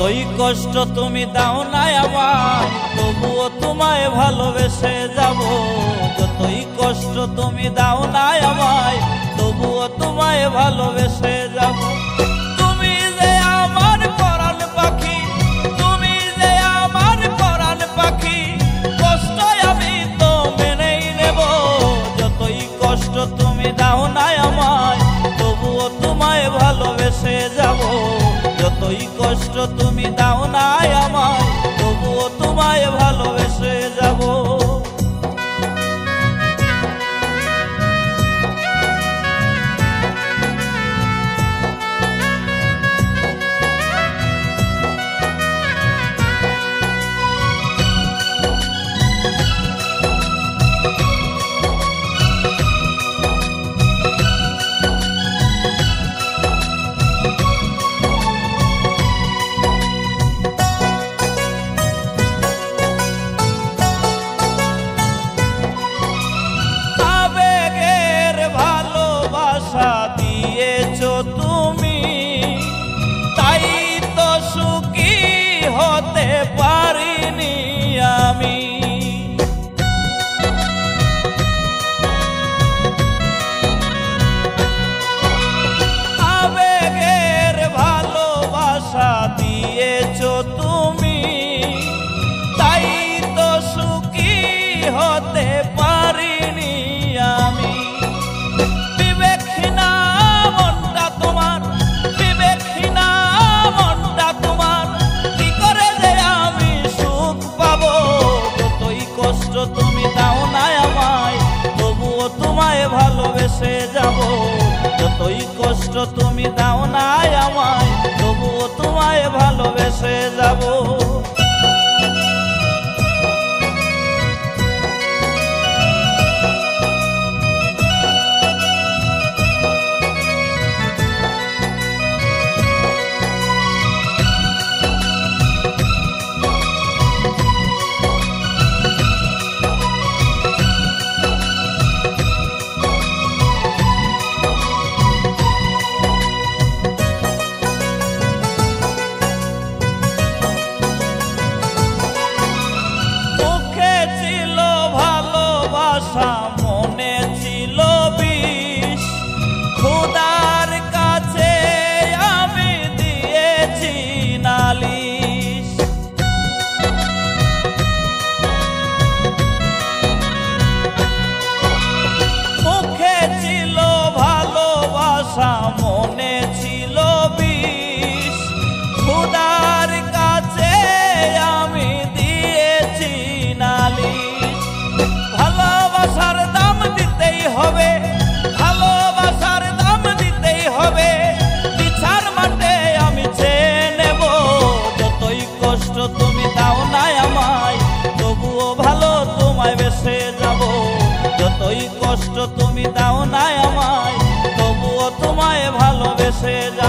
যতই কষ্ট তুমি দাও না আমায় তবুও তোমায় ভালোবেসে যাব। যতই কষ্ট তুমি দাও না আমায় তবুও তোমায় ভালোবেসে যাব। তুমি যে আমার পরাণ পাখি, তুমি যে আমার পরাণ পাখি, কষ্ট আমি তো মেনেই নেব। যতই কষ্ট তুমি দাও না আমায় তবুও তোমায় ভালোবেসে যাব। যতই কষ্ট তুমি দাও না আমায় তবুও তোমায় ভালোবেসে যাব। দিয়েছো তুমি তাই তো সুখী হতে পারিনি আমি। আবেগের ভালোবাসা দিয়েছো তুমি তাই তো সুখী হতে পারিনি আমি। তুমি দাও না আমায় তবুও তোমায় ভালোবেসে যাব। যতই কষ্ট তুমি দাও না আমায় তবুও তোমায় ভালোবেসে যাব। মনে ছিল বিষ, খোদার কাছে আমি দিয়েছি নালিশ। মুখে ছিল ভালোবাসা মনে ছিল বিষ, খোদার কাছে আমি দিয়েছি নালিশ। ভালোবাসার দাম দিতেই হবে, ভালোবাসার দাম দিতেই হবে, বিচার মাঠে আমি চেয়ে নেব। যতই কষ্ট তুমি দাও না আমায় তবুও ভালো তোমায় বেসে যাব। যতই কষ্ট তুমি দাও না আমায় তবুও তোমায় ভালোবেসে যাব।